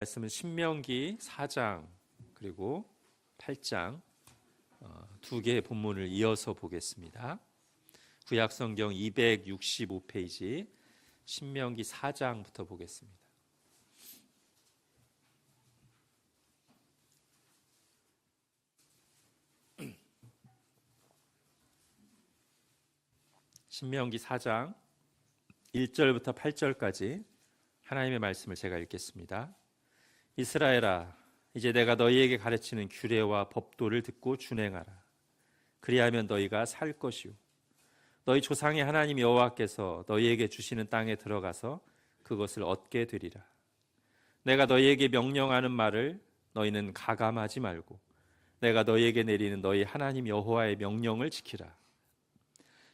말씀은 신명기 4장 그리고 8장 두 개의 본문을 이어서 보겠습니다. 구약성경 265페이지 신명기 4장부터 보겠습니다. 신명기 4장 1절부터 8절까지 하나님의 말씀을 제가 읽겠습니다. 이스라엘아, 이제 내가 너희에게 가르치는 규례와 법도를 듣고 준행하라. 그리하면 너희가 살 것이요 너희 조상의 하나님 여호와께서 너희에게 주시는 땅에 들어가서 그것을 얻게 되리라. 내가 너희에게 명령하는 말을 너희는 가감하지 말고 내가 너희에게 내리는 너희 하나님 여호와의 명령을 지키라.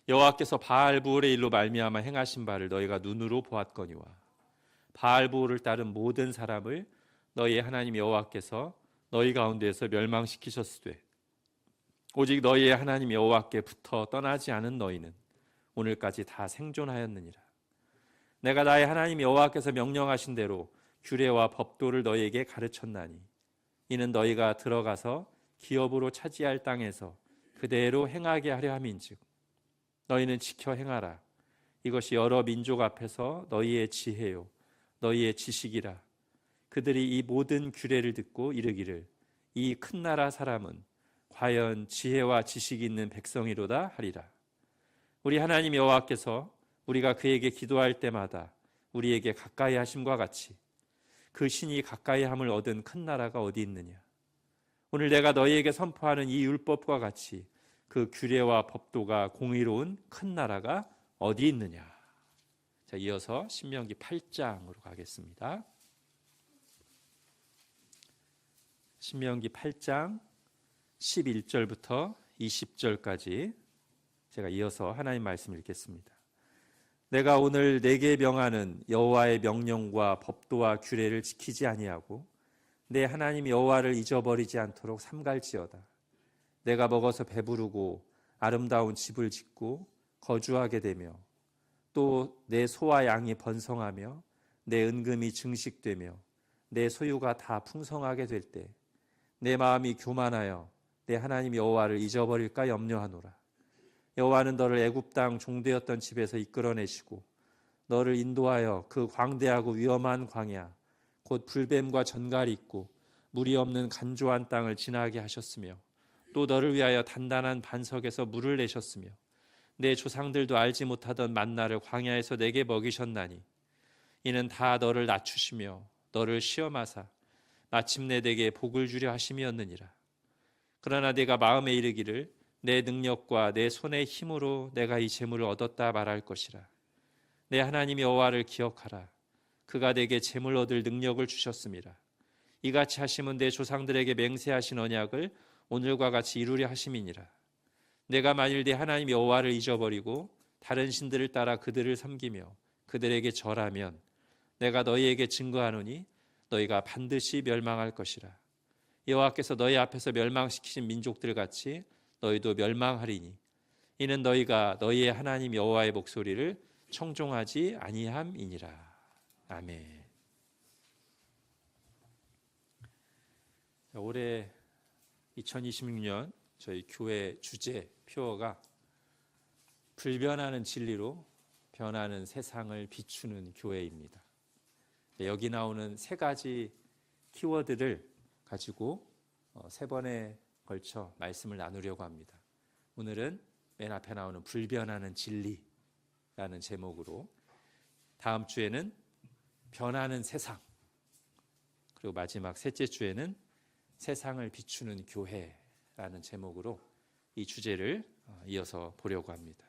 여호와께서 바알부올의 일로 말미암아 행하신 바를 너희가 눈으로 보았거니와 바알부올을 따른 모든 사람을 너희의 하나님 여호와께서 너희 가운데에서 멸망시키셨으되 오직 너희의 하나님 여호와께부터 떠나지 않은 너희는 오늘까지 다 생존하였느니라. 내가 나의 하나님 여호와께서 명령하신 대로 규례와 법도를 너희에게 가르쳤나니 이는 너희가 들어가서 기업으로 차지할 땅에서 그대로 행하게 하려 함인즉 너희는 지켜 행하라. 이것이 여러 민족 앞에서 너희의 지혜요 너희의 지식이라. 그들이 이 모든 규례를 듣고 이르기를 이 큰 나라 사람은 과연 지혜와 지식이 있는 백성이로다 하리라. 우리 하나님 여호와께서 우리가 그에게 기도할 때마다 우리에게 가까이 하심과 같이 그 신이 가까이 함을 얻은 큰 나라가 어디 있느냐. 오늘 내가 너희에게 선포하는 이 율법과 같이 그 규례와 법도가 공의로운 큰 나라가 어디 있느냐. 자, 이어서 신명기 8장으로 가겠습니다. 신명기 8장 11절부터 20절까지 제가 이어서 하나님 말씀을 읽겠습니다. 내가 오늘 내게 명하는 여호와의 명령과 법도와 규례를 지키지 아니하고 내 하나님 여호와를 잊어버리지 않도록 삼갈지어다. 내가 먹어서 배부르고 아름다운 집을 짓고 거주하게 되며 또 내 소와 양이 번성하며 내 은금이 증식되며 내 소유가 다 풍성하게 될 때 내 마음이 교만하여 내 하나님 여호와를 잊어버릴까 염려하노라. 여호와는 너를 애굽 땅 종되었던 집에서 이끌어내시고 너를 인도하여 그 광대하고 위험한 광야 곧 불뱀과 전갈이 있고 물이 없는 간조한 땅을 지나게 하셨으며 또 너를 위하여 단단한 반석에서 물을 내셨으며 내 조상들도 알지 못하던 만나를 광야에서 내게 먹이셨나니 이는 다 너를 낮추시며 너를 시험하사 마침내 내게 복을 주려 하심이었느니라. 그러나 내가 마음에 이르기를 내 능력과 내 손의 힘으로 내가 이 재물을 얻었다 말할 것이라. 내 하나님 여호와를 기억하라. 그가 내게 재물 얻을 능력을 주셨음이라. 이같이 하심은 내 조상들에게 맹세하신 언약을 오늘과 같이 이루려 하심이니라. 내가 만일 내 하나님 여호와를 잊어버리고 다른 신들을 따라 그들을 섬기며 그들에게 절하면 내가 너희에게 증거하노니 너희가 반드시 멸망할 것이라. 여호와께서 너희 앞에서 멸망시키신 민족들 같이 너희도 멸망하리니 이는 너희가 너희의 하나님 여호와의 목소리를 청종하지 아니함이니라. 아멘. 올해 2026년 저희 교회 주제 표어가 불변하는 진리로 변하는 세상을 비추는 교회입니다. 여기 나오는 세 가지 키워드를 가지고 세 번에 걸쳐 말씀을 나누려고 합니다. 오늘은 맨 앞에 나오는 불변하는 진리라는 제목으로, 다음 주에는 변하는 세상, 그리고 마지막 셋째 주에는 세상을 비추는 교회라는 제목으로 이 주제를 이어서 보려고 합니다.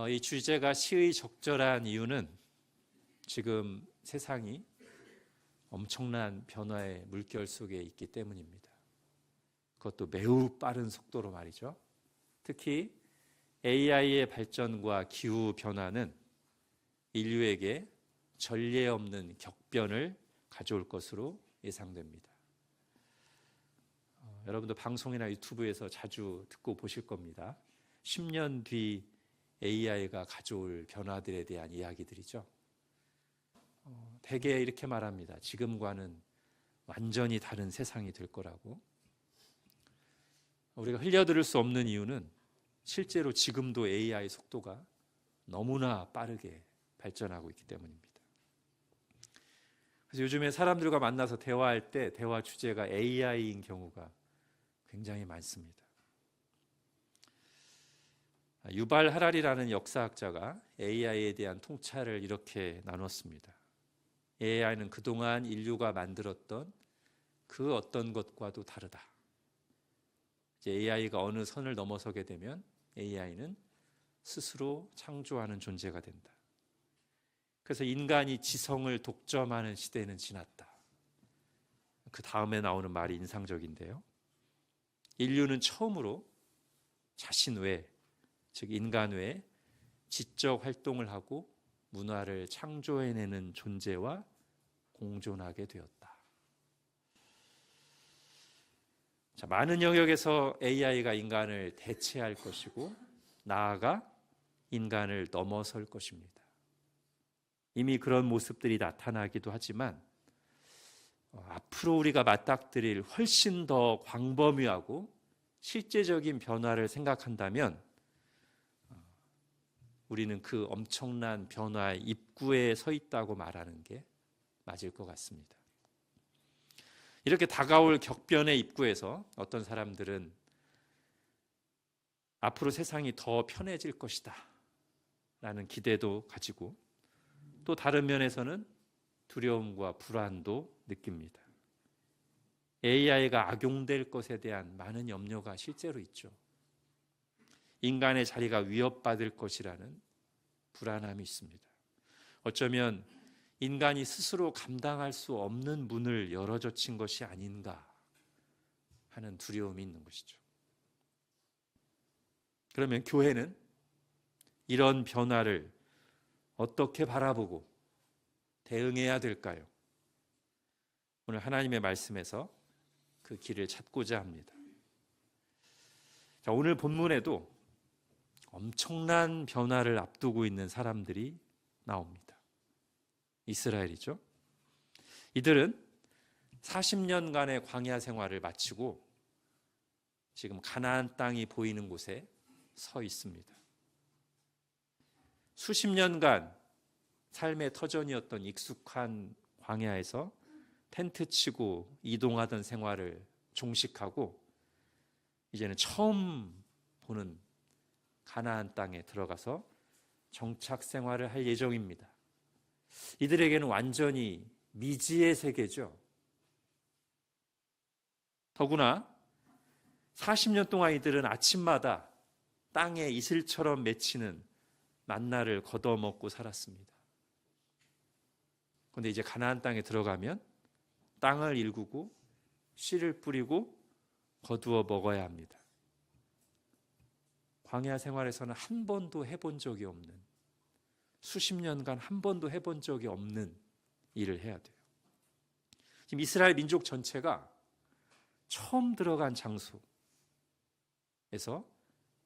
이 주제가 시의적절한 이유는 지금 세상이 엄청난 변화의 물결 속에 있기 때문입니다. 그것도 매우 빠른 속도로 말이죠. 특히 AI의 발전과 기후 변화는 인류에게 전례 없는 격변을 가져올 것으로 예상됩니다. 여러분도 방송이나 유튜브에서 자주 듣고 보실 겁니다. 10년 뒤 AI가 가져올 변화들에 대한 이야기들이죠. 대개 이렇게 말합니다. 지금과는 완전히 다른 세상이 될 거라고. 우리가 흘려들을 수 없는 이유는 실제로 지금도 AI 속도가 너무나 빠르게 발전하고 있기 때문입니다. 그래서 요즘에 사람들과 만나서 대화할 때 대화 주제가 AI인 경우가 굉장히 많습니다. 유발 하라리라는 역사학자가 AI에 대한 통찰을 이렇게 나눴습니다. AI는 그동안 인류가 만들었던 그 어떤 것과도 다르다. 이제 AI가 어느 선을 넘어서게 되면 AI는 스스로 창조하는 존재가 된다. 그래서 인간이 지성을 독점하는 시대는 지났다. 그 다음에 나오는 말이 인상적인데요. 인류는 처음으로 자신 외, 즉 인간 외에 지적 활동을 하고 문화를 창조해내는 존재와 공존하게 되었다. 자, 많은 영역에서 AI가 인간을 대체할 것이고 나아가 인간을 넘어설 것입니다. 이미 그런 모습들이 나타나기도 하지만 앞으로 우리가 맞닥뜨릴 훨씬 더 광범위하고 실제적인 변화를 생각한다면 우리는 그 엄청난 변화의 입구에 서 있다고 말하는 게 맞을 것 같습니다. 이렇게 다가올 격변의 입구에서 어떤 사람들은 앞으로 세상이 더 편해질 것이다 라는 기대도 가지고 또 다른 면에서는 두려움과 불안도 느낍니다. AI가 악용될 것에 대한 많은 염려가 실제로 있죠. 인간의 자리가 위협받을 것이라는 불안함이 있습니다. 어쩌면 인간이 스스로 감당할 수 없는 문을 열어젖힌 것이 아닌가 하는 두려움이 있는 것이죠. 그러면 교회는 이런 변화를 어떻게 바라보고 대응해야 될까요? 오늘 하나님의 말씀에서 그 길을 찾고자 합니다. 자, 오늘 본문에도 엄청난 변화를 앞두고 있는 사람들이 나옵니다. 이스라엘이죠. 이들은 40년간의 광야 생활을 마치고 지금 가나안 땅이 보이는 곳에 서 있습니다. 수십 년간 삶의 터전이었던 익숙한 광야에서 텐트 치고 이동하던 생활을 종식하고 이제는 처음 보는 가나안 땅에 들어가서 정착 생활을 할 예정입니다. 이들에게는 완전히 미지의 세계죠. 더구나 40년 동안 이들은 아침마다 땅에 이슬처럼 맺히는 만나를 걷어먹고 살았습니다. 그런데 이제 가나안 땅에 들어가면 땅을 일구고 씨를 뿌리고 거두어 먹어야 합니다. 광야 생활에서는 한 번도 해본 적이 없는, 수십 년간 한 번도 해본 적이 없는 일을 해야 돼요. 지금 이스라엘 민족 전체가 처음 들어간 장소에서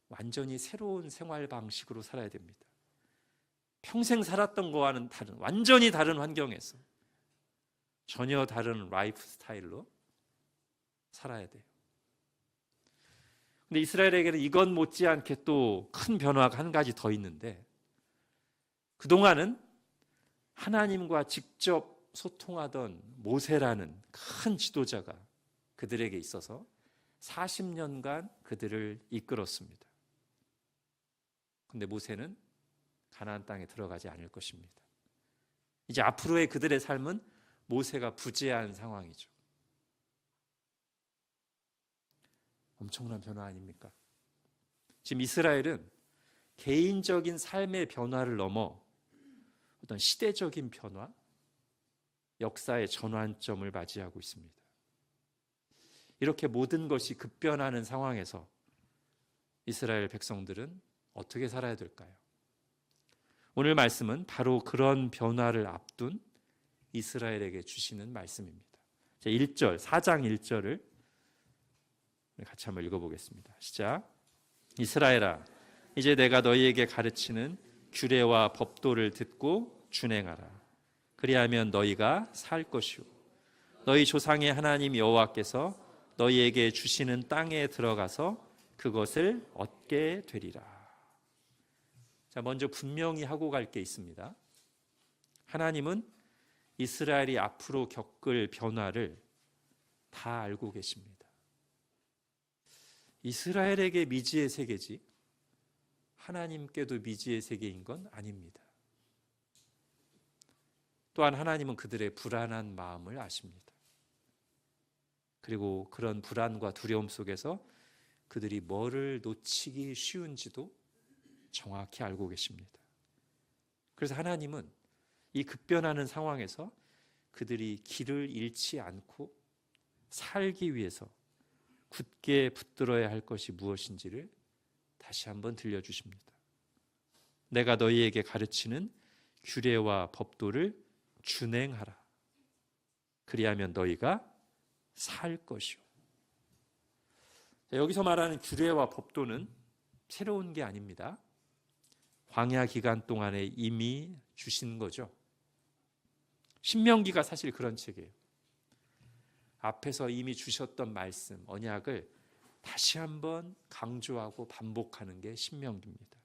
완전히 새로운 생활 방식으로 살아야 됩니다. 평생 살았던 거와는 다른, 완전히 다른 환경에서 전혀 다른 라이프 스타일로 살아야 돼요. 근데 이스라엘에게는 이건 못지않게 또 큰 변화가 한 가지 더 있는데, 그동안은 하나님과 직접 소통하던 모세라는 큰 지도자가 그들에게 있어서 40년간 그들을 이끌었습니다. 근데 모세는 가나안 땅에 들어가지 않을 것입니다. 이제 앞으로의 그들의 삶은 모세가 부재한 상황이죠. 엄청난 변화 아닙니까? 지금 이스라엘은 개인적인 삶의 변화를 넘어 어떤 시대적인 변화, 역사의 전환점을 맞이하고 있습니다. 이렇게 모든 것이 급변하는 상황에서 이스라엘 백성들은 어떻게 살아야 될까요? 오늘 말씀은 바로 그런 변화를 앞둔 이스라엘에게 주시는 말씀입니다. 1절, 4장 1절을 같이 한번 읽어보겠습니다. 시작. 이스라엘아, 이제 내가 너희에게 가르치는 규례와 법도를 듣고 준행하라. 그리하면 너희가 살 것이요 너희 조상의 하나님 여호와께서 너희에게 주시는 땅에 들어가서 그것을 얻게 되리라. 자, 먼저 분명히 하고 갈 게 있습니다. 하나님은 이스라엘이 앞으로 겪을 변화를 다 알고 계십니다. 이스라엘에게 미지의 세계지 하나님께도 미지의 세계인 건 아닙니다. 또한 하나님은 그들의 불안한 마음을 아십니다. 그리고 그런 불안과 두려움 속에서 그들이 뭐를 놓치기 쉬운지도 정확히 알고 계십니다. 그래서 하나님은 이 급변하는 상황에서 그들이 길을 잃지 않고 살기 위해서 굳게 붙들어야 할 것이 무엇인지를 다시 한번 들려주십니다. 내가 너희에게 가르치는 규례와 법도를 준행하라. 그리하면 너희가 살 것이요. 여기서 말하는 규례와 법도는 새로운 게 아닙니다. 광야 기간 동안에 이미 주신 거죠. 신명기가 사실 그런 책이에요. 앞에서 이미 주셨던 말씀, 언약을 다시 한번 강조하고 반복하는 게 신명기입니다.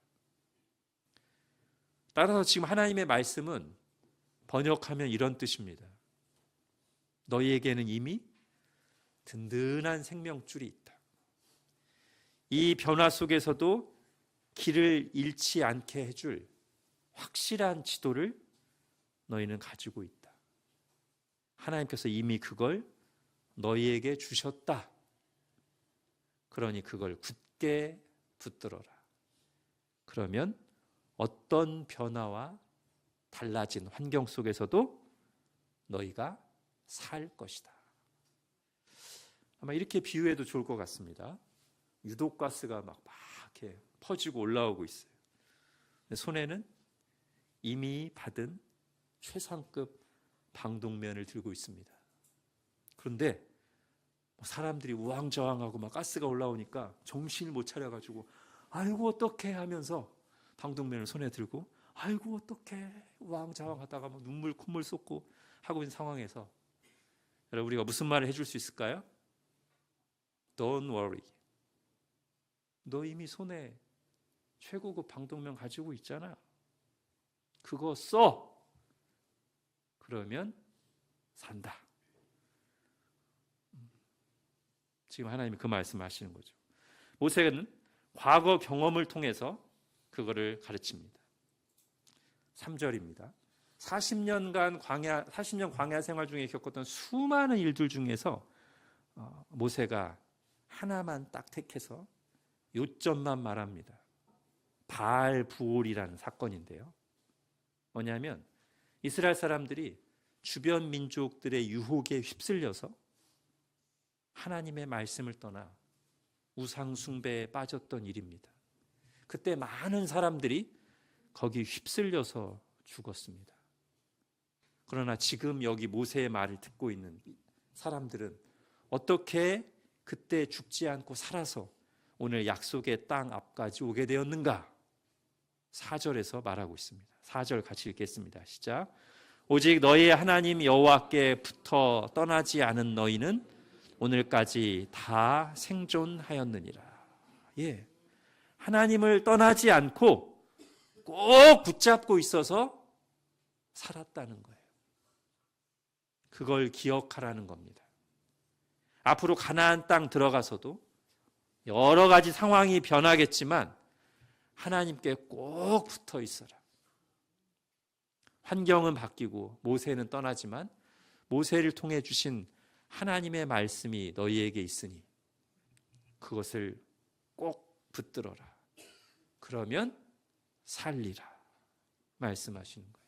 따라서 지금 하나님의 말씀은 번역하면 이런 뜻입니다. 너희에게는 이미 든든한 생명줄이 있다. 이 변화 속에서도 길을 잃지 않게 해줄 확실한 지도를 너희는 가지고 있다. 하나님께서 이미 그걸 너희에게 주셨다. 그러니 그걸 굳게 붙들어라. 그러면 어떤 변화와 달라진 환경 속에서도 너희가 살 것이다. 아마 이렇게 비유해도 좋을 것 같습니다. 유독가스가 막 이렇게 퍼지고 올라오고 있어요. 손에는 이미 받은 최상급 방독면을 들고 있습니다. 그런데 사람들이 우왕좌왕하고 막 가스가 올라오니까 정신을 못 차려가지고 아이고 어떡해 하면서 방독면을 손에 들고 아이고 어떡해 우왕좌왕하다가 막 눈물 콧물 쏟고 하고 있는 상황에서 여러분 우리가 무슨 말을 해줄 수 있을까요? Don't worry. 너 이미 손에 최고급 방독면 가지고 있잖아. 그거 써. 그러면 산다. 지금 하나님이 그 말씀을 하시는 거죠. 모세는 과거 경험을 통해서 그거를 가르칩니다. 3절입니다. 40년 광야 생활 중에 겪었던 수많은 일들 중에서 모세가 하나만 딱 택해서 요점만 말합니다. 바알 부올이라는 사건인데요. 뭐냐면 이스라엘 사람들이 주변 민족들의 유혹에 휩쓸려서 하나님의 말씀을 떠나 우상 숭배에 빠졌던 일입니다. 그때 많은 사람들이 거기 휩쓸려서 죽었습니다. 그러나 지금 여기 모세의 말을 듣고 있는 사람들은 어떻게 그때 죽지 않고 살아서 오늘 약속의 땅 앞까지 오게 되었는가? 4절에서 말하고 있습니다. 4절 같이 읽겠습니다. 시작. 오직 너희의 하나님 여호와께 붙어 떠나지 않은 너희는 오늘까지 다 생존하였느니라. 예, 하나님을 떠나지 않고 꼭 붙잡고 있어서 살았다는 거예요. 그걸 기억하라는 겁니다. 앞으로 가나안 땅 들어가서도 여러 가지 상황이 변하겠지만 하나님께 꼭 붙어 있어라. 환경은 바뀌고 모세는 떠나지만 모세를 통해 주신 하나님의 말씀이 너희에게 있으니 그것을 꼭 붙들어라. 그러면 살리라 말씀하시는 거예요.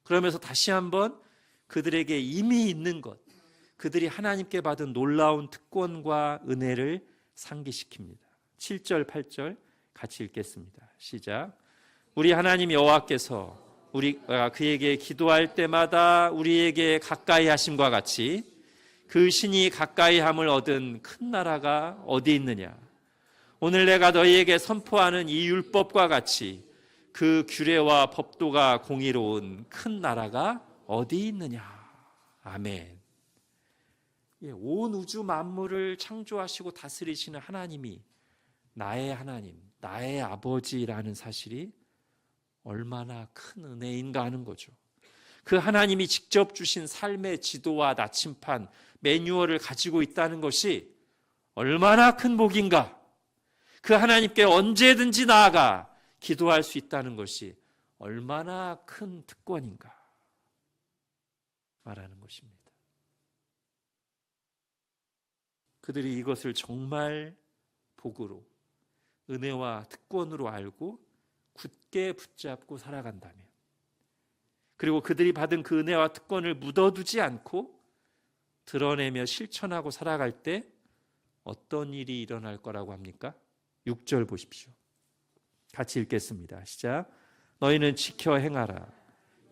그러면서 다시 한번 그들에게 이미 있는 것, 그들이 하나님께 받은 놀라운 특권과 은혜를 상기시킵니다. 7절, 8절 같이 읽겠습니다. 시작. 우리 하나님 여호와께서 우리가 그에게 기도할 때마다 우리에게 가까이 하심과 같이 그 신이 가까이 함을 얻은 큰 나라가 어디 있느냐? 오늘 내가 너희에게 선포하는 이 율법과 같이 그 규례와 법도가 공의로운 큰 나라가 어디 있느냐. 아멘. 온 우주 만물을 창조하시고 다스리시는 하나님이 나의 하나님, 나의 아버지라는 사실이 얼마나 큰 은혜인가 하는 거죠. 그 하나님이 직접 주신 삶의 지도와 나침판, 매뉴얼을 가지고 있다는 것이 얼마나 큰 복인가. 그 하나님께 언제든지 나아가 기도할 수 있다는 것이 얼마나 큰 특권인가 말하는 것입니다. 그들이 이것을 정말 복으로, 은혜와 특권으로 알고 굳게 붙잡고 살아간다면, 그리고 그들이 받은 그 은혜와 특권을 묻어두지 않고 드러내며 실천하고 살아갈 때 어떤 일이 일어날 거라고 합니까? 6절 보십시오. 같이 읽겠습니다. 시작. 너희는 지켜 행하라.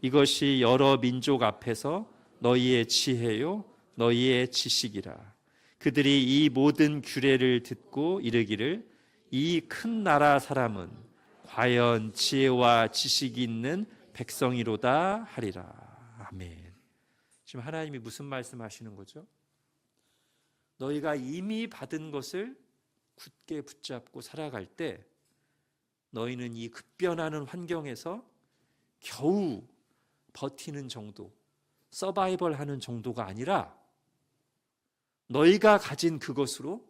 이것이 여러 민족 앞에서 너희의 지혜요 너희의 지식이라. 그들이 이 모든 규례를 듣고 이르기를 이 큰 나라 사람은 과연 지혜와 지식이 있는 백성이로다 하리라. 아멘. 지금 하나님이 무슨 말씀하시는 거죠? 너희가 이미 받은 것을 굳게 붙잡고 살아갈 때 너희는 이 급변하는 환경에서 겨우 버티는 정도, 서바이벌 하는 정도가 아니라 너희가 가진 그것으로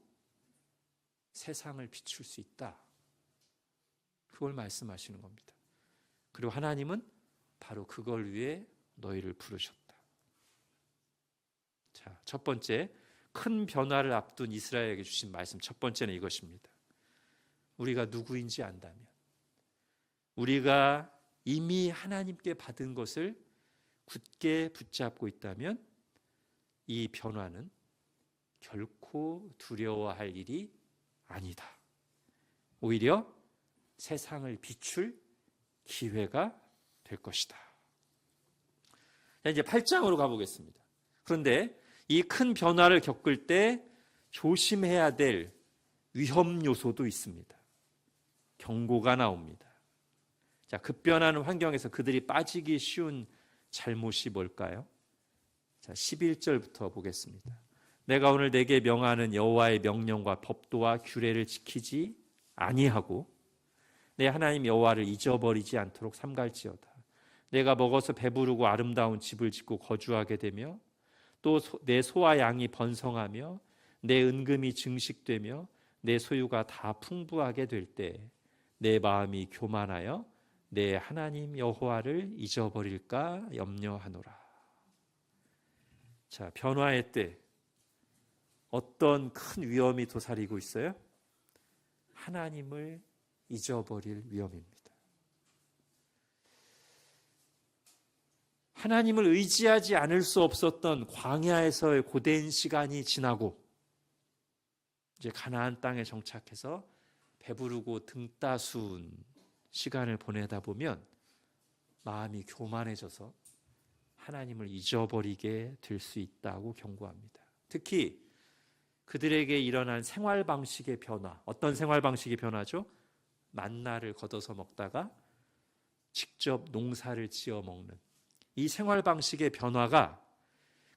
세상을 비출 수 있다. 그걸 말씀하시는 겁니다. 그리고 하나님은 바로 그걸 위해 너희를 부르셨다. 자, 첫 번째, 큰 변화를 앞둔 이스라엘에게 주신 말씀 첫 번째는 이것입니다. 우리가 누구인지 안다면, 우리가 이미 하나님께 받은 것을 굳게 붙잡고 있다면 이 변화는 결코 두려워할 일이 아니다. 오히려 세상을 비출 기회가 될 것이다. 이제 8장으로 가보겠습니다. 그런데 이 큰 변화를 겪을 때 조심해야 될 위험 요소도 있습니다. 경고가 나옵니다. 자, 급변하는 환경에서 그들이 빠지기 쉬운 잘못이 뭘까요? 자, 11절부터 보겠습니다. 내가 오늘 내게 명하는 여호와의 명령과 법도와 규례를 지키지 아니하고 내 하나님 여호와를 잊어버리지 않도록 삼갈지어다. 내가 먹어서 배부르고 아름다운 집을 짓고 거주하게 되며 또 내 소와 양이 번성하며 내 은금이 증식되며 내 소유가 다 풍부하게 될 때 내 마음이 교만하여 내 하나님 여호와를 잊어버릴까 염려하노라. 자, 변화의 때 어떤 큰 위험이 도사리고 있어요? 하나님을 잊어버릴 위험입니다. 하나님을 의지하지 않을 수 없었던 광야에서의 고된 시간이 지나고 이제 가나안 땅에 정착해서 배부르고 등 따스운 시간을 보내다 보면 마음이 교만해져서 하나님을 잊어버리게 될 수 있다고 경고합니다. 특히 그들에게 일어난 생활 방식의 변화, 어떤 생활 방식의 변화죠? 만나를 걷어서 먹다가 직접 농사를 지어 먹는 이 생활 방식의 변화가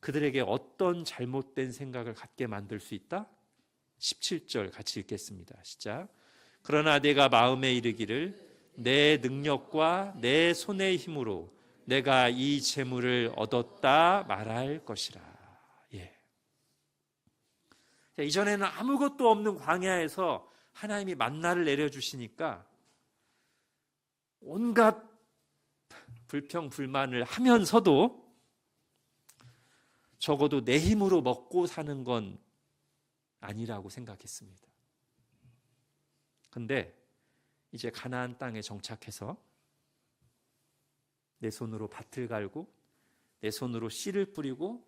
그들에게 어떤 잘못된 생각을 갖게 만들 수 있다? 17절 같이 읽겠습니다. 시작. 그러나 내가 마음에 이르기를 내 능력과 내 손의 힘으로 내가 이 재물을 얻었다 말할 것이라. 예. 자, 이전에는 아무것도 없는 광야에서 하나님이 만나를 내려주시니까 온갖 불평불만을 하면서도 적어도 내 힘으로 먹고 사는 건 아니라고 생각했습니다. 근데 이제 가나안 땅에 정착해서 내 손으로 밭을 갈고 내 손으로 씨를 뿌리고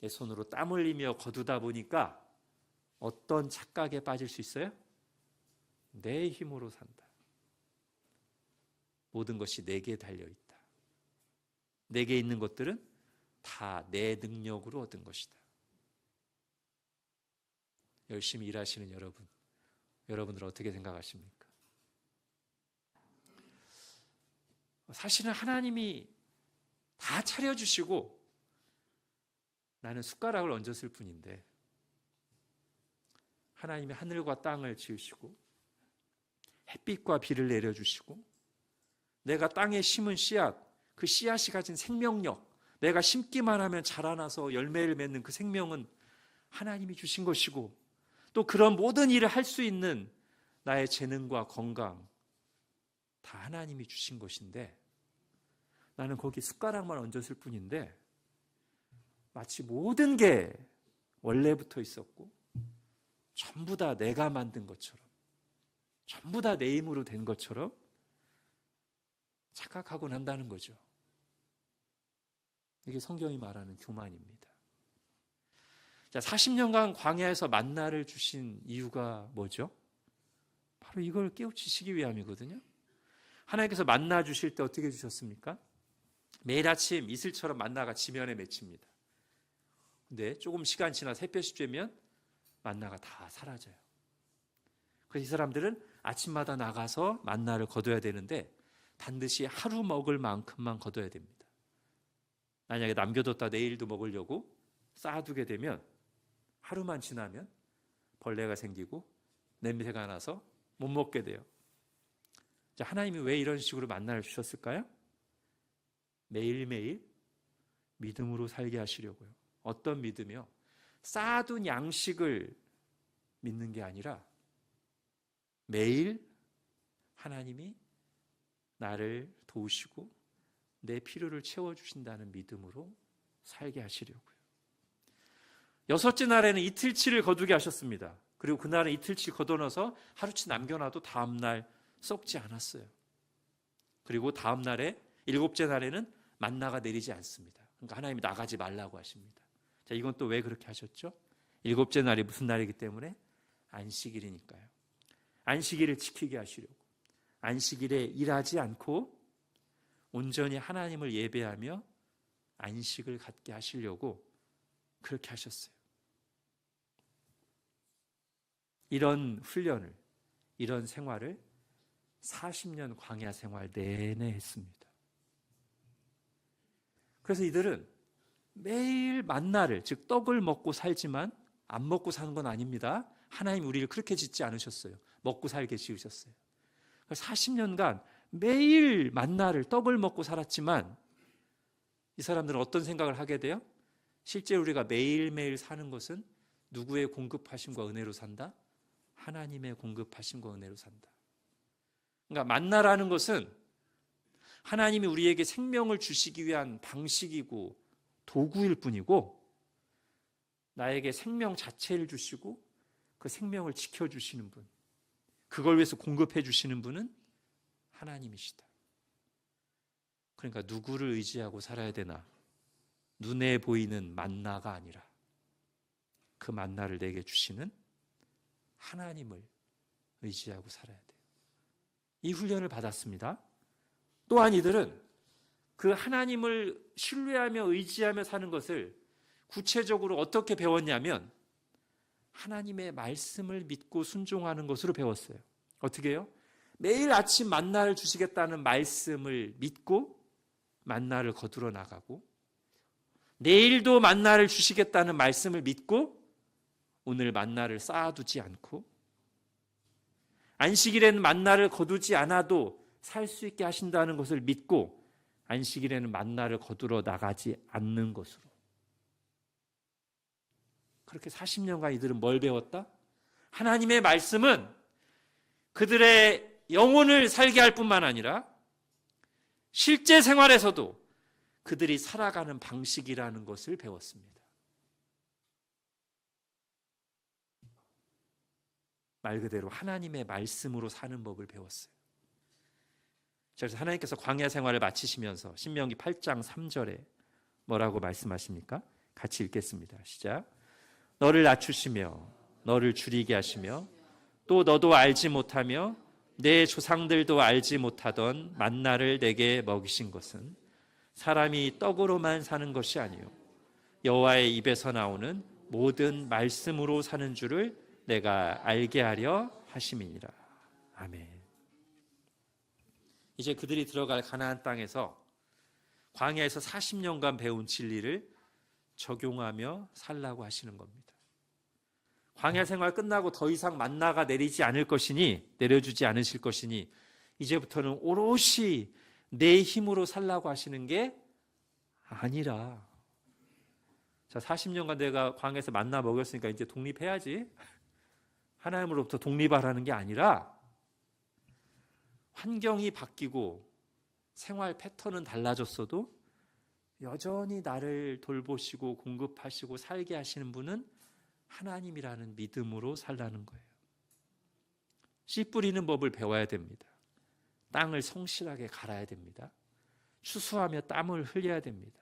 내 손으로 땀 흘리며 거두다 보니까 어떤 착각에 빠질 수 있어요? 내 힘으로 산다. 모든 것이 내게 달려있다. 내게 있는 것들은 다 내 능력으로 얻은 것이다. 열심히 일하시는 여러분들 어떻게 생각하십니까? 사실은 하나님이 다 차려주시고 나는 숟가락을 얹었을 뿐인데, 하나님이 하늘과 땅을 지으시고 햇빛과 비를 내려주시고 내가 땅에 심은 씨앗, 그 씨앗이 가진 생명력, 내가 심기만 하면 자라나서 열매를 맺는 그 생명은 하나님이 주신 것이고, 또 그런 모든 일을 할 수 있는 나의 재능과 건강 다 하나님이 주신 것인데, 나는 거기 숟가락만 얹었을 뿐인데 마치 모든 게 원래부터 있었고 전부 다 내가 만든 것처럼, 전부 다 내 힘으로 된 것처럼 착각하곤 한다는 거죠. 이게 성경이 말하는 교만입니다. 자, 40년간 광야에서 만나를 주신 이유가 뭐죠? 바로 이걸 깨우치시기 위함이거든요. 하나님께서 만나 주실 때 어떻게 주셨습니까? 매일 아침 이슬처럼 만나가 지면에 맺힙니다. 근데 조금 시간 지나 햇볕이 쬐면 만나가 다 사라져요. 그래서 이 사람들은 아침마다 나가서 만나를 거둬야 되는데 반드시 하루 먹을 만큼만 거둬야 됩니다. 만약에 남겨뒀다 내일도 먹으려고 쌓아두게 되면 하루만 지나면 벌레가 생기고 냄새가 나서 못 먹게 돼요. 자, 하나님이 왜 이런 식으로 만나를 주셨을까요? 매일매일 믿음으로 살게 하시려고요. 어떤 믿음이요? 쌓아둔 양식을 믿는 게 아니라 매일 하나님이 나를 도우시고 내 필요를 채워주신다는 믿음으로 살게 하시려고요. 6째 날에는 이틀치를 거두게 하셨습니다. 그리고 그날은 이틀치 거둬넣어서 하루치 남겨놔도 다음날 썩지 않았어요. 그리고 다음 날에 7째 날에는 만나가 내리지 않습니다. 그러니까 하나님이 나가지 말라고 하십니다. 자, 이건 또 왜 그렇게 하셨죠? 7째 날이 무슨 날이기 때문에? 안식일이니까요. 안식일을 지키게 하시려고, 안식일에 일하지 않고 온전히 하나님을 예배하며 안식을 갖게 하시려고 그렇게 하셨어요. 이런 훈련을, 이런 생활을 40년 광야 생활 내내 했습니다. 그래서 이들은 매일 만나를, 즉 떡을 먹고 살지만 안 먹고 사는 건 아닙니다. 하나님 우리를 그렇게 짓지 않으셨어요. 먹고 살게 지으셨어요. 40년간 매일 만나를, 떡을 먹고 살았지만 이 사람들은 어떤 생각을 하게 돼요? 실제 우리가 매일매일 사는 것은 누구의 공급하심과 은혜로 산다? 하나님의 공급하심과 은혜로 산다. 그러니까 만나라는 것은 하나님이 우리에게 생명을 주시기 위한 방식이고 도구일 뿐이고, 나에게 생명 자체를 주시고 그 생명을 지켜주시는 분, 그걸 위해서 공급해 주시는 분은 하나님이시다. 그러니까 누구를 의지하고 살아야 되나? 눈에 보이는 만나가 아니라 그 만나를 내게 주시는 하나님을 의지하고 살아야 돼요. 이 훈련을 받았습니다. 또한 이들은 그 하나님을 신뢰하며 의지하며 사는 것을 구체적으로 어떻게 배웠냐면 하나님의 말씀을 믿고 순종하는 것으로 배웠어요. 어떻게 해요? 매일 아침 만나를 주시겠다는 말씀을 믿고 만나를 거두러 나가고, 내일도 만나를 주시겠다는 말씀을 믿고 오늘 만나를 쌓아두지 않고, 안식일에는 만나를 거두지 않아도 살 수 있게 하신다는 것을 믿고 안식일에는 만나를 거두러 나가지 않는 것으로, 그렇게 40년간 이들은 뭘 배웠다? 하나님의 말씀은 그들의 영혼을 살게 할 뿐만 아니라 실제 생활에서도 그들이 살아가는 방식이라는 것을 배웠습니다. 말 그대로 하나님의 말씀으로 사는 법을 배웠어요. 그래서 하나님께서 광야 생활을 마치시면서 신명기 8장 3절에 뭐라고 말씀하십니까? 같이 읽겠습니다. 시작. 너를 낮추시며 너를 줄이게 하시며 또 너도 알지 못하며 내 조상들도 알지 못하던 만나를 내게 먹이신 것은 사람이 떡으로만 사는 것이 아니요 여호와의 입에서 나오는 모든 말씀으로 사는 줄을 내가 알게 하려 하심이니라. 아멘. 이제 그들이 들어갈 가나안 땅에서 광야에서 40년간 배운 진리를 적용하며 살라고 하시는 겁니다. 광야 생활 끝나고 더 이상 만나가 내려주지 않으실 것이니 이제부터는 오롯이 내 힘으로 살라고 하시는 게 아니라, 자, 40년간 내가 광야에서 만나 먹였으니까 이제 독립해야지, 하나님으로부터 독립하라는 게 아니라, 환경이 바뀌고 생활 패턴은 달라졌어도 여전히 나를 돌보시고 공급하시고 살게 하시는 분은 하나님이라는 믿음으로 살라는 거예요. 씨 뿌리는 법을 배워야 됩니다. 땅을 성실하게 갈아야 됩니다. 추수하며 땀을 흘려야 됩니다.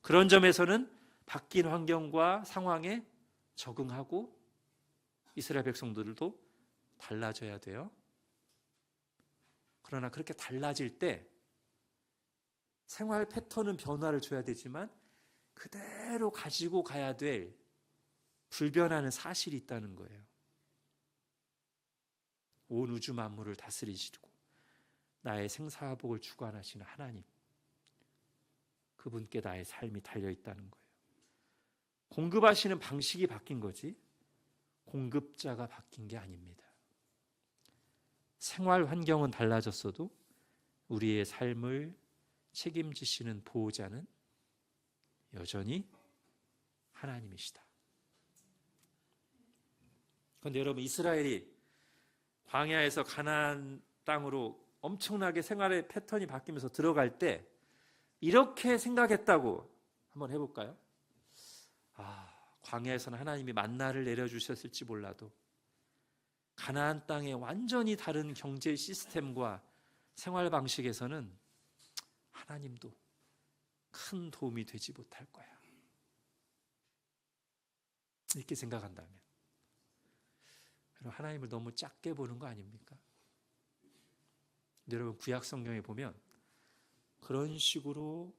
그런 점에서는 바뀐 환경과 상황에 적응하고 이스라엘 백성들도 달라져야 돼요. 그러나 그렇게 달라질 때 생활 패턴은 변화를 줘야 되지만 그대로 가지고 가야 될 불변하는 사실이 있다는 거예요. 온 우주 만물을 다스리시고 나의 생사복을 주관하시는 하나님, 그분께 나의 삶이 달려있다는 거예요. 공급하시는 방식이 바뀐 거지 공급자가 바뀐 게 아닙니다. 생활 환경은 달라졌어도 우리의 삶을 책임지시는 보호자는 여전히 하나님이시다. 그런데 여러분, 이스라엘이 광야에서 가나안 땅으로 엄청나게 생활의 패턴이 바뀌면서 들어갈 때 이렇게 생각했다고 한번 해볼까요? 광야에서는 하나님이 만나를 내려주셨을지 몰라도 가나안 땅의 완전히 다른 경제 시스템과 생활 방식에서는 하나님도 큰 도움이 되지 못할 거야. 이렇게 생각한다면 하나님을 너무 작게 보는 거 아닙니까? 근데 여러분, 구약 성경에 보면 그런 식으로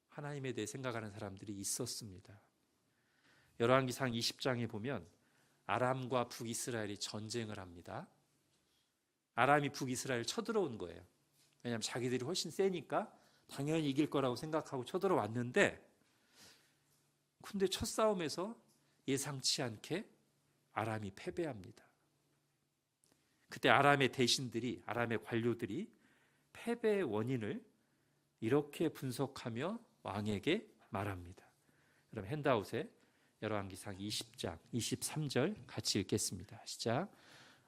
하나님에 대해 생각하는 사람들이 있었습니다. 열왕기상 20장에 보면 아람과 북이스라엘이 전쟁을 합니다. 아람이 북이스라엘 쳐들어온 거예요. 왜냐하면 자기들이 훨씬 세니까 당연히 이길 거라고 생각하고 쳐들어왔는데, 근데 첫 싸움에서 예상치 않게 아람이 패배합니다. 그때 아람의 대신들이, 아람의 관료들이 패배의 원인을 이렇게 분석하며 왕에게 말합니다. 그럼 핸드아웃에 열왕기상 20장 23절 같이 읽겠습니다. 시작.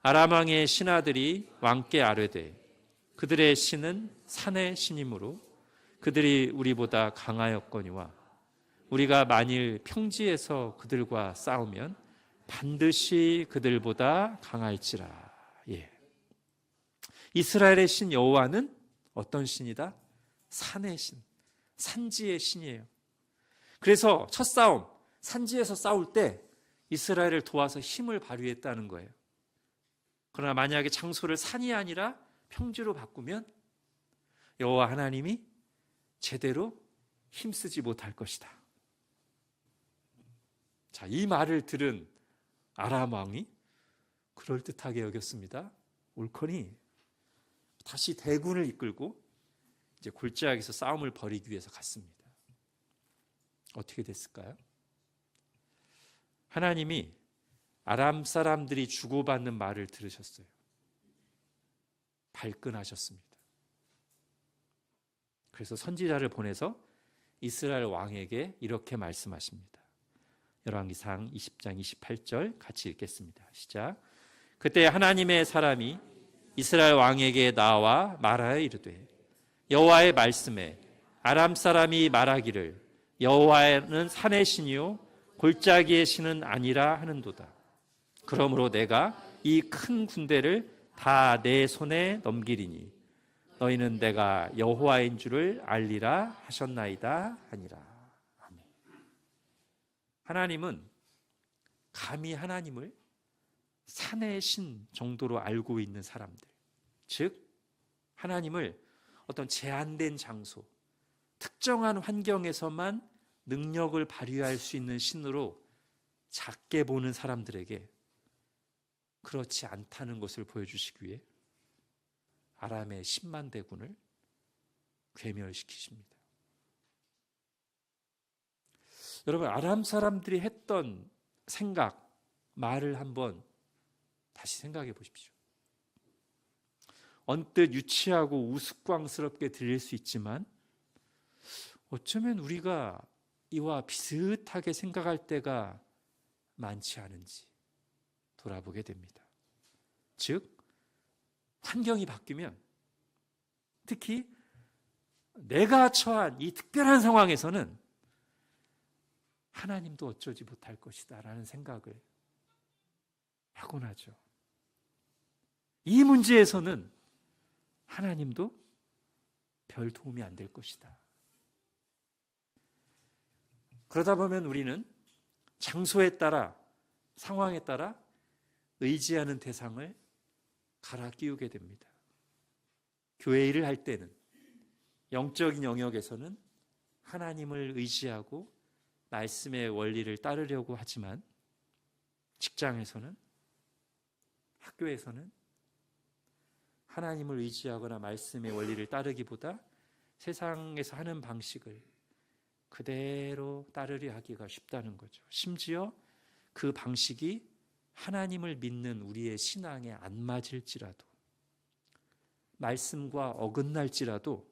아람 왕의 신하들이 왕께 아뢰되 그들의 신은 산의 신이므로 그들이 우리보다 강하였거니와 우리가 만일 평지에서 그들과 싸우면 반드시 그들보다 강할지라. 예. 이스라엘의 신 여호와는 어떤 신이다? 산의 신, 산지의 신이에요. 그래서 첫 싸움, 산지에서 싸울 때 이스라엘을 도와서 힘을 발휘했다는 거예요. 그러나 만약에 장소를 산이 아니라 평지로 바꾸면 여호와 하나님이 제대로 힘쓰지 못할 것이다. 자, 이 말을 들은 아람 왕이 그럴듯하게 여겼습니다. 옳거니 다시 대군을 이끌고 이제 골짜기에서 싸움을 벌이기 위해서 갔습니다. 어떻게 됐을까요? 하나님이 아람 사람들이 주고받는 말을 들으셨어요. 발끈하셨습니다. 그래서 선지자를 보내서 이스라엘 왕에게 이렇게 말씀하십니다. 열왕기상 20장 28절 같이 읽겠습니다. 시작. 그때 하나님의 사람이 이스라엘 왕에게 나와 말하여 이르되 여호와의 말씀에 아람 사람이 말하기를 여호와는 산의 신이요 골짜기의 신은 아니라 하는도다. 그러므로 내가 이 큰 군대를 다 내 손에 넘기리니 너희는 내가 여호와인 줄을 알리라 하셨나이다 하니라. 아멘. 하나님은 감히 하나님을 산의 신 정도로 알고 있는 사람들, 즉 하나님을 어떤 제한된 장소, 특정한 환경에서만 능력을 발휘할 수 있는 신으로 작게 보는 사람들에게 그렇지 않다는 것을 보여주시기 위해 아람의 10만 대군을 괴멸시키십니다. 여러분, 아람 사람들이 했던 생각, 말을 한번 다시 생각해 보십시오. 언뜻 유치하고 우스꽝스럽게 들릴 수 있지만 어쩌면 우리가 이와 비슷하게 생각할 때가 많지 않은지 돌아보게 됩니다. 즉, 환경이 바뀌면, 특히 내가 처한 이 특별한 상황에서는 하나님도 어쩌지 못할 것이다 라는 생각을 하곤 하죠. 이 문제에서는 하나님도 별 도움이 안 될 것이다. 그러다 보면 우리는 장소에 따라, 상황에 따라 의지하는 대상을 갈아 끼우게 됩니다. 교회 일을 할 때는, 영적인 영역에서는 하나님을 의지하고 말씀의 원리를 따르려고 하지만, 직장에서는, 학교에서는 하나님을 의지하거나 말씀의 원리를 따르기보다 세상에서 하는 방식을 그대로 따르려 하기가 쉽다는 거죠. 심지어 그 방식이 하나님을 믿는 우리의 신앙에 안 맞을지라도, 말씀과 어긋날지라도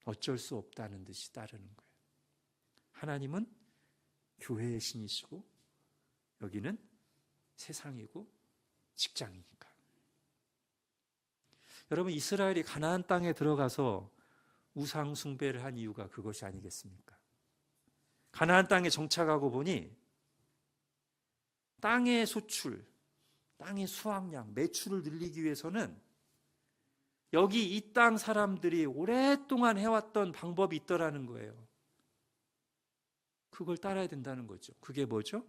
어쩔 수 없다는 듯이 따르는 거예요. 하나님은 교회의 신이시고 여기는 세상이고 직장이니까. 여러분, 이스라엘이 가나안 땅에 들어가서 우상 숭배를 한 이유가 그것이 아니겠습니까? 가나안 땅에 정착하고 보니 땅의 소출, 땅의 수확량, 매출을 늘리기 위해서는 여기 이 땅 사람들이 오랫동안 해왔던 방법이 있더라는 거예요. 그걸 따라야 된다는 거죠. 그게 뭐죠?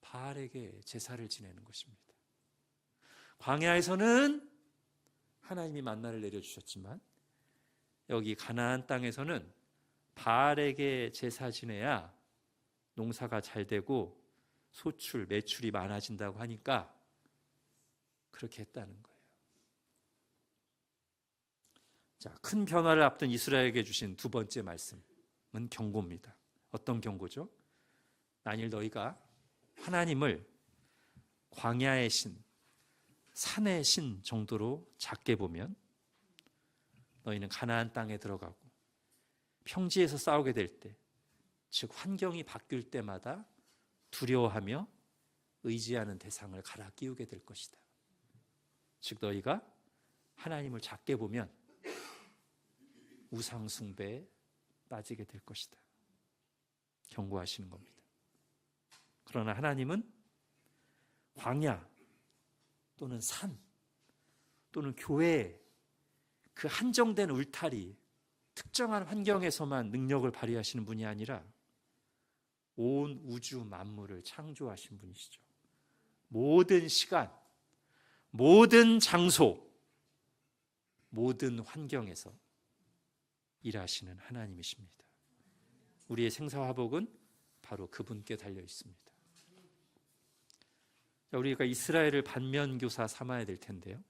바알에게 제사를 지내는 것입니다. 광야에서는 하나님이 만나를 내려주셨지만 여기 가나안 땅에서는 바알에게 제사 지내야 농사가 잘 되고 소출, 매출이 많아진다고 하니까 그렇게 했다는 거예요. 자, 큰 변화를 앞둔 이스라엘에게 주신 두 번째 말씀은 경고입니다. 어떤 경고죠? 만일 너희가 하나님을 광야의 신, 산의 신 정도로 작게 보면 너희는 가나안 땅에 들어가고 평지에서 싸우게 될 때, 즉 환경이 바뀔 때마다 두려워하며 의지하는 대상을 갈아 끼우게 될 것이다. 즉 너희가 하나님을 작게 보면 우상 숭배에 빠지게 될 것이다. 경고하시는 겁니다. 그러나 하나님은 광야 또는 산 또는 교회, 그 한정된 울타리, 특정한 환경에서만 능력을 발휘하시는 분이 아니라 온 우주 만물을 창조하신 분이시죠. 모든 시간, 모든 장소, 모든 환경에서 일하시는 하나님이십니다. 우리의 생사화복은 바로 그분께 달려 있습니다. 자, 우리가 이스라엘을 반면교사 삼아야 될 텐데요.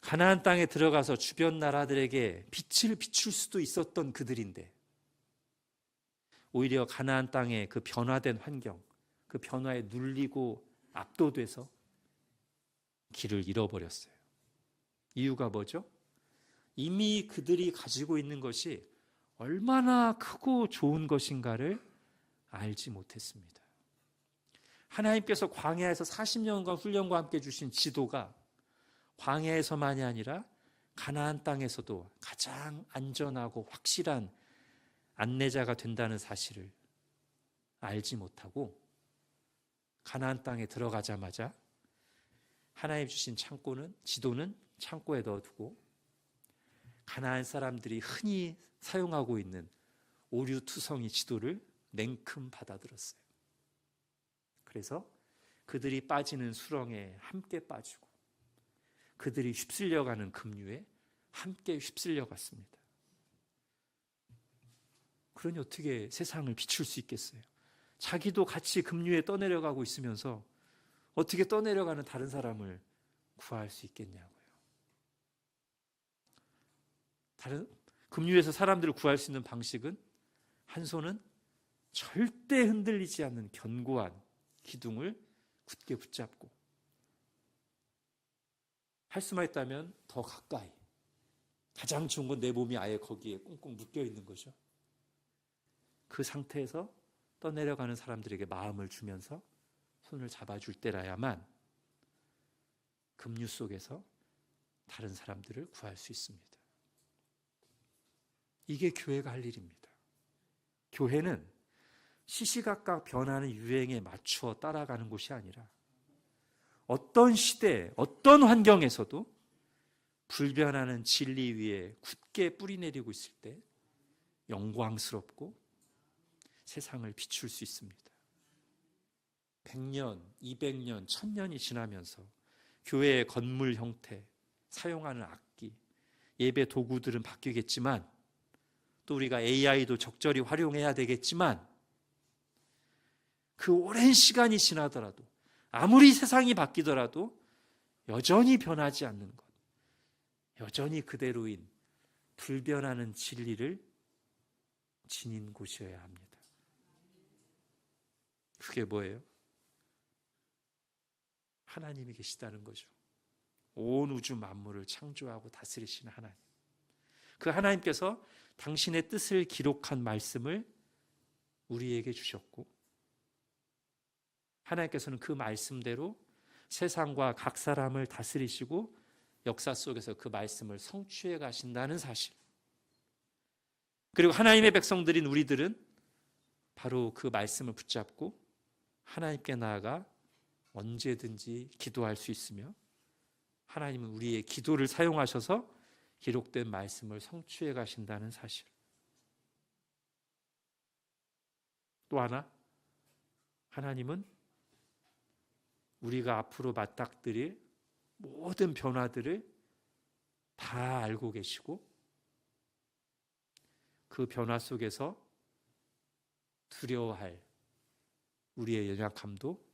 가나안 땅에 들어가서 주변 나라들에게 빛을 비출 수도 있었던 그들인데 오히려 가나안 땅의 그 변화된 환경, 그 변화에 눌리고 압도돼서 길을 잃어버렸어요. 이유가 뭐죠? 이미 그들이 가지고 있는 것이 얼마나 크고 좋은 것인가를 알지 못했습니다. 하나님께서 광야에서 40년간 훈련과 함께 주신 지도가 광야에서만이 아니라 가나안 땅에서도 가장 안전하고 확실한 안내자가 된다는 사실을 알지 못하고 가나안 땅에 들어가자마자 하나님 주신 지도는 창고에 넣어두고 가나안 사람들이 흔히 사용하고 있는 오류투성이 지도를 냉큼 받아들었어요. 그래서 그들이 빠지는 수렁에 함께 빠지고 그들이 휩쓸려가는 급류에 함께 휩쓸려갔습니다. 그러니 어떻게 세상을 비출 수 있겠어요? 자기도 같이 급류에 떠내려가고 있으면서 어떻게 떠내려가는 다른 사람을 구할 수 있겠냐고요. 다른 급류에서 사람들을 구할 수 있는 방식은 한 손은 절대 흔들리지 않는 견고한 기둥을 굳게 붙잡고, 할 수만 있다면 더 가까이, 가장 좋은 건 내 몸이 아예 거기에 꽁꽁 묶여 있는 거죠. 그 상태에서 떠내려가는 사람들에게 마음을 주면서 손을 잡아줄 때라야만 급류 속에서 다른 사람들을 구할 수 있습니다. 이게 교회가 할 일입니다. 교회는 시시각각 변하는 유행에 맞추어 따라가는 곳이 아니라 어떤 시대, 어떤 환경에서도 불변하는 진리 위에 굳게 뿌리내리고 있을 때 영광스럽고 세상을 비출 수 있습니다. 100년, 200년, 1000년이 지나면서 교회의 건물 형태, 사용하는 악기, 예배 도구들은 바뀌겠지만, 또 우리가 AI도 적절히 활용해야 되겠지만, 그 오랜 시간이 지나더라도, 아무리 세상이 바뀌더라도 여전히 변하지 않는 것, 여전히 그대로인 불변하는 진리를 지닌 곳이어야 합니다. 그게 뭐예요? 하나님이 계시다는 거죠. 온 우주 만물을 창조하고 다스리시는 하나님. 그 하나님께서 당신의 뜻을 기록한 말씀을 우리에게 주셨고, 하나님께서는 그 말씀대로 세상과 각 사람을 다스리시고 역사 속에서 그 말씀을 성취해 가신다는 사실, 그리고 하나님의 백성들인 우리들은 바로 그 말씀을 붙잡고 하나님께 나아가 언제든지 기도할 수 있으며, 하나님은 우리의 기도를 사용하셔서 기록된 말씀을 성취해 가신다는 사실. 또 하나, 하나님은 우리가 앞으로 맞닥뜨릴 모든 변화들을 다 알고 계시고, 그 변화 속에서 두려워할 우리의 연약함도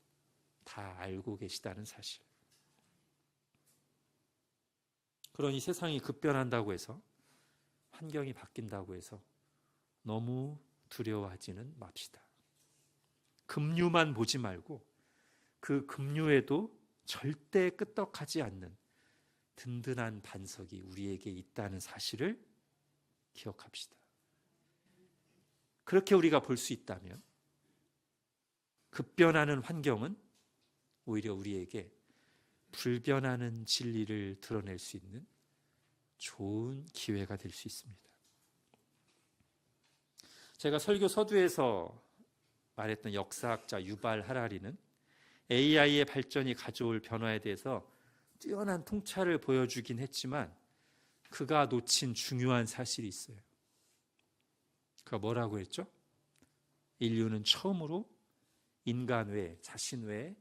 다 알고 계시다는 사실. 그러니 세상이 급변한다고 해서, 환경이 바뀐다고 해서 너무 두려워하지는 맙시다. 급류만 보지 말고 그 급류에도 절대 끄떡하지 않는 든든한 반석이 우리에게 있다는 사실을 기억합시다. 그렇게 우리가 볼 수 있다면 급변하는 환경은 오히려 우리에게 불변하는 진리를 드러낼 수 있는 좋은 기회가 될 수 있습니다. 제가 설교 서두에서 말했던 역사학자 유발 하라리는 AI의 발전이 가져올 변화에 대해서 뛰어난 통찰을 보여주긴 했지만, 그가 놓친 중요한 사실이 있어요. 그가 뭐라고 했죠? 인류는 처음으로 인간 외에, 자신 외에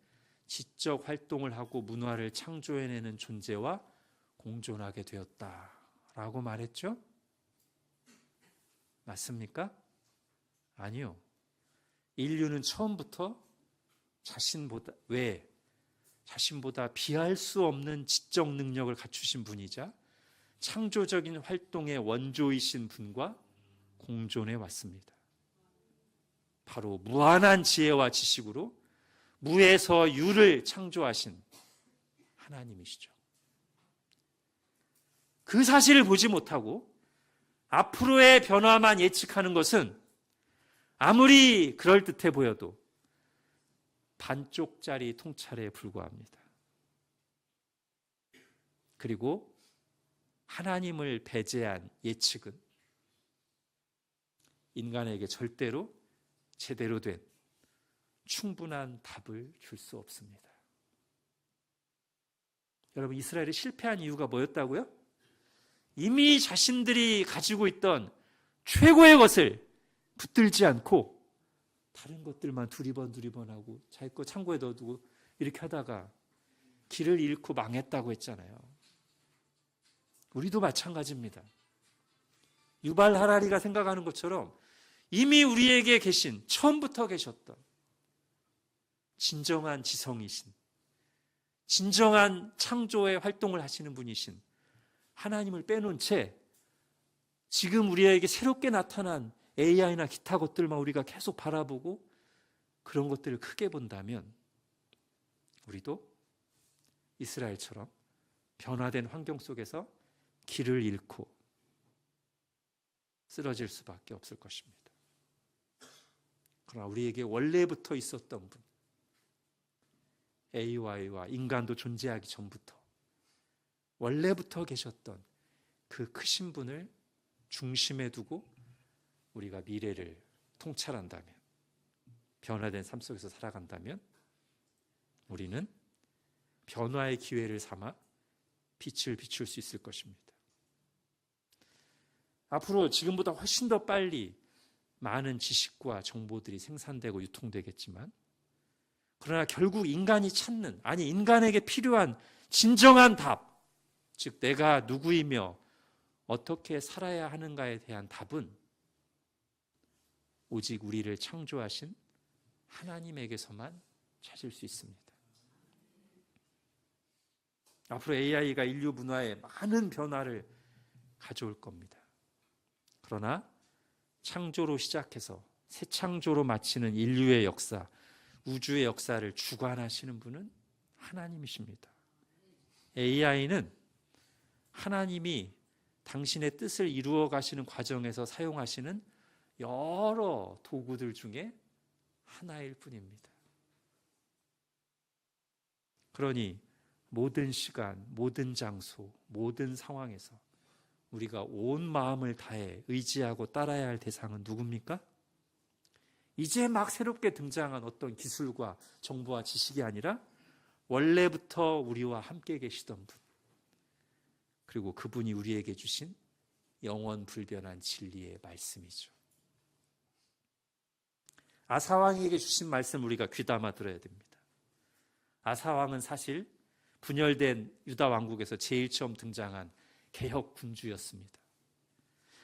지적 활동을 하고 문화를 창조해내는 존재와 공존하게 되었다라고 말했죠? 맞습니까? 아니요. 인류는 처음부터 자신보다 비할 수 없는 지적 능력을 갖추신 분이자 창조적인 활동의 원조이신 분과 공존해 왔습니다. 바로 무한한 지혜와 지식으로 무에서 유를 창조하신 하나님이시죠. 그 사실을 보지 못하고 앞으로의 변화만 예측하는 것은 아무리 그럴듯해 보여도 반쪽짜리 통찰에 불과합니다. 그리고 하나님을 배제한 예측은 인간에게 절대로 제대로 된 충분한 답을 줄 수 없습니다. 여러분, 이스라엘이 실패한 이유가 뭐였다고요? 이미 자신들이 가지고 있던 최고의 것을 붙들지 않고 다른 것들만 두리번하고 자기 거 창고에 넣어두고 이렇게 하다가 길을 잃고 망했다고 했잖아요. 우리도 마찬가지입니다. 유발 하라리가 생각하는 것처럼 이미 우리에게 계신, 처음부터 계셨던 진정한 지성이신, 진정한 창조의 활동을 하시는 분이신 하나님을 빼놓은 채 지금 우리에게 새롭게 나타난 AI나 기타 것들만 우리가 계속 바라보고 그런 것들을 크게 본다면 우리도 이스라엘처럼 변화된 환경 속에서 길을 잃고 쓰러질 수밖에 없을 것입니다. 그러나 우리에게 원래부터 있었던 분, AI와 인간도 존재하기 전부터 원래부터 계셨던 그 크신 분을 중심에 두고 우리가 미래를 통찰한다면, 변화된 삶 속에서 살아간다면 우리는 변화의 기회를 삼아 빛을 비출 수 있을 것입니다. 앞으로 지금보다 훨씬 더 빨리 많은 지식과 정보들이 생산되고 유통되겠지만, 그러나 결국 인간이 찾는, 아니 인간에게 필요한 진정한 답, 즉 내가 누구이며 어떻게 살아야 하는가에 대한 답은 오직 우리를 창조하신 하나님에게서만 찾을 수 있습니다. 앞으로 AI가 인류 문화에 많은 변화를 가져올 겁니다. 그러나 창조로 시작해서 새 창조로 마치는 인류의 역사, 우주의 역사를 주관하시는 분은 하나님이십니다. AI는 하나님이 당신의 뜻을 이루어 가시는 과정에서 사용하시는 여러 도구들 중에 하나일 뿐입니다. 그러니 모든 시간, 모든 장소, 모든 상황에서 우리가 온 마음을 다해 의지하고 따라야 할 대상은 누굽니까? 이제 막 새롭게 등장한 어떤 기술과 정보와 지식이 아니라 원래부터 우리와 함께 계시던 분, 그리고 그분이 우리에게 주신 영원 불변한 진리의 말씀이죠. 아사왕에게 주신 말씀 우리가 귀담아 들어야 됩니다. 아사왕은 사실 분열된 유다 왕국에서 제일 처음 등장한 개혁 군주였습니다.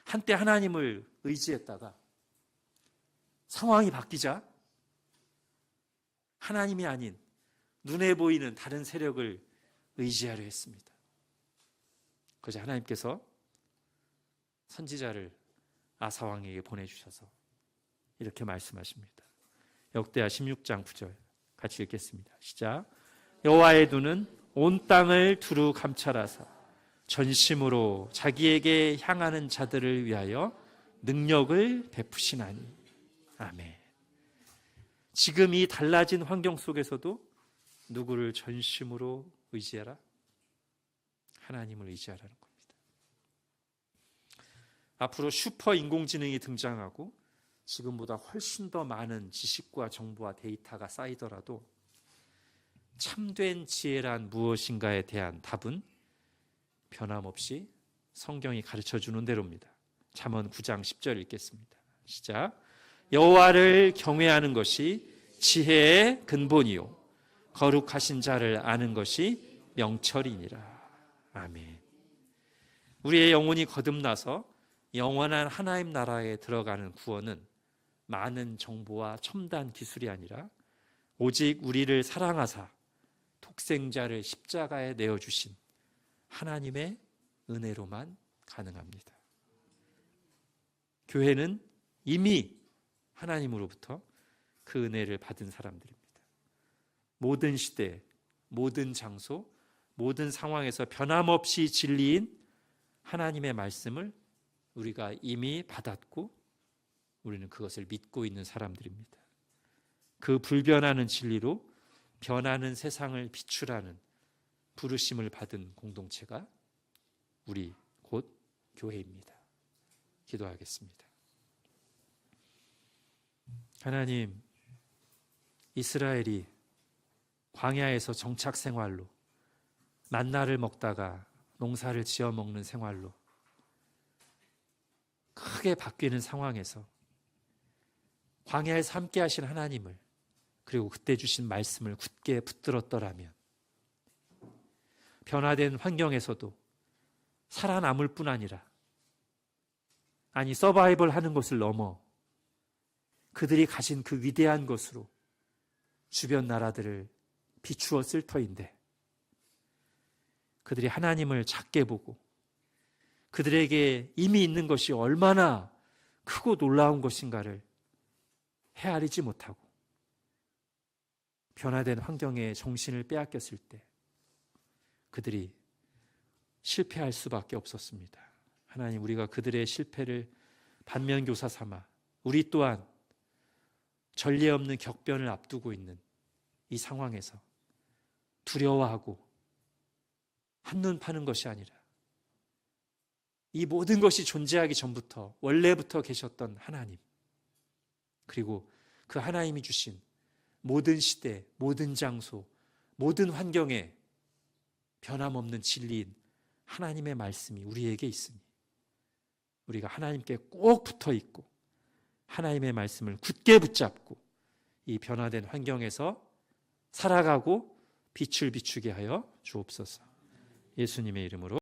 한때 하나님을 의지했다가 상황이 바뀌자 하나님이 아닌 눈에 보이는 다른 세력을 의지하려 했습니다. 그래서 하나님께서 선지자를 아사왕에게 보내주셔서 이렇게 말씀하십니다. 역대하 16장 9절 같이 읽겠습니다. 시작. 여호와의 눈은 온 땅을 두루 감찰하사 전심으로 자기에게 향하는 자들을 위하여 능력을 베푸시나니. 아멘. 지금 이 달라진 환경 속에서도 누구를 전심으로 의지하라? 하나님을 의지하라는 겁니다. 앞으로 슈퍼 인공지능이 등장하고 지금보다 훨씬 더 많은 지식과 정보와 데이터가 쌓이더라도 참된 지혜란 무엇인가에 대한 답은 변함없이 성경이 가르쳐주는 대로입니다. 잠언 9장 10절 읽겠습니다. 시작. 여호와를 경외하는 것이 지혜의 근본이요 거룩하신 자를 아는 것이 명철이니라. 아멘. 우리의 영혼이 거듭나서 영원한 하나님 나라에 들어가는 구원은 많은 정보와 첨단 기술이 아니라 오직 우리를 사랑하사 독생자를 십자가에 내어주신 하나님의 은혜로만 가능합니다. 교회는 이미 하나님으로부터 그 은혜를 받은 사람들입니다. 모든 시대, 모든 장소, 모든 상황에서 변함없이 진리인 하나님의 말씀을 우리가 이미 받았고 우리는 그것을 믿고 있는 사람들입니다. 그 불변하는 진리로 변하는 세상을 비추라는 부르심을 받은 공동체가 우리 곧 교회입니다. 기도하겠습니다. 하나님, 이스라엘이 광야에서 정착 생활로 만나를 먹다가 농사를 지어 먹는 생활로 크게 바뀌는 상황에서 광야에서 함께 하신 하나님을 그리고 그때 주신 말씀을 굳게 붙들었더라면 변화된 환경에서도 살아남을 뿐 아니라 서바이벌 하는 것을 넘어 그들이 가진 그 위대한 것으로 주변 나라들을 비추었을 터인데 그들이 하나님을 작게 보고 그들에게 이미 있는 것이 얼마나 크고 놀라운 것인가를 헤아리지 못하고 변화된 환경에 정신을 빼앗겼을 때 그들이 실패할 수밖에 없었습니다. 하나님, 우리가 그들의 실패를 반면교사 삼아 우리 또한 전례 없는 격변을 앞두고 있는 이 상황에서 두려워하고 한눈 파는 것이 아니라 이 모든 것이 존재하기 전부터 원래부터 계셨던 하나님, 그리고 그 하나님이 주신 모든 시대, 모든 장소, 모든 환경에 변함없는 진리인 하나님의 말씀이 우리에게 있으니 우리가 하나님께 꼭 붙어 있고 하나님의 말씀을 굳게 붙잡고 이 변화된 환경에서 살아가고 빛을 비추게 하여 주옵소서. 예수님의 이름으로